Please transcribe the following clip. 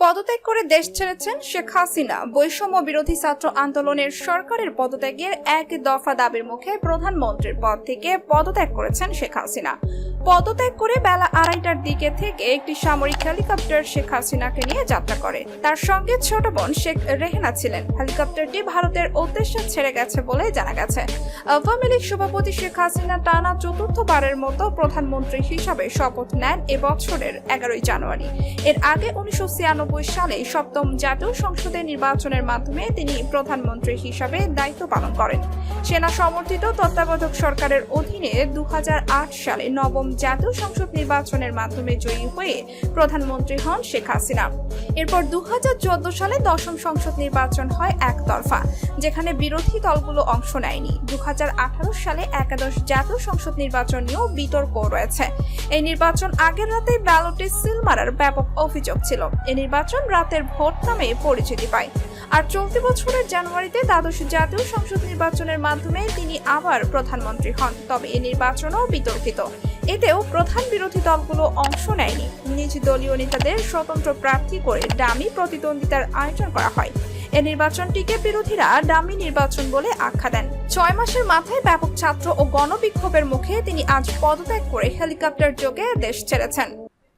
পদত্যাগ করে দেশ ছেড়েছেন শেখ হাসিনা। বৈষম্য বিরোধী ছাত্র আন্দোলনের সরকারের পদত্যাগের এক দফা দাবির মুখে প্রধানমন্ত্রীর পদ থেকে পদত্যাগ করেছেন শেখ হাসিনা। পদত্যাগ করে বেলা 2:30টার দিকে থেকে একটি সামরিক হেলিকপ্টার শেখ হাসিনাকে নিয়ে যাত্রা করে। তার সঙ্গে ছোট বোন শেখ রেহেনা ছিলেন। হেলিকপ্টারটি ভারতের উদ্দেশ্যে ছেড়ে গেছে বলে জানা গেছে। আওয়ামী লীগ সভাপতি শেখ হাসিনা টানা চতুর্থবারের মতো প্রধানমন্ত্রী হিসাবে শপথ নেন এবছরের 11ই জানুয়ারি। এর আগে 1996 সালে সপ্তম জাতীয় সংসদের নির্বাচনের মাধ্যমে তিনি প্রধানমন্ত্রী হিসাবে দায়িত্ব পালন করেন। সেনা সমর্থিত তত্ত্বাবধায়ক সরকারের অধীনে 2008 সালে নবম জাতীয় সংসদ নির্বাচনের মাধ্যমে জয়ী হয়ে প্রধানমন্ত্রী হন শেখ হাসিনা। এরপর 2014 সালে দশম সংসদ নির্বাচন হয় একতরফা, যেখানে বিরোধী দলগুলো অংশ নেয়নি। 2018 সালে একাদশ জাতীয় সংসদ নির্বাচন নিয়েও বিতর্ক রয়েছে। এই নির্বাচন আগের রাতে ব্যালটে সিল মারার ব্যাপক অভিযোগ ছিল। এই নির্বাচন রাতের ভোট নামে পরিচিতি পায়। আর চলতি বছরের জানুয়ারিতে দ্বাদশ জাতীয় সংসদ নির্বাচনের মাধ্যমে তিনি আবার প্রধানমন্ত্রী হন। তবে এই নির্বাচনও বিতর্কিত। এতেও প্রধান বিরোধী দলগুলো অংশ নেয়নি। নিজ দলীয় নেতাদের স্বতন্ত্র প্রার্থী করে ডামি প্রতিদ্বন্দ্বিতার আয়োজন করা হয়। এই নির্বাচনটিকে বিরোধীরা ডামি নির্বাচন বলে আখ্যা দেন। 6 মাসের মাথায় ব্যাপক ছাত্র ও গণবিক্ষোভের মুখে তিনি আজ পদত্যাগ করে হেলিকপ্টার যোগে দেশ ছেড়েছেন।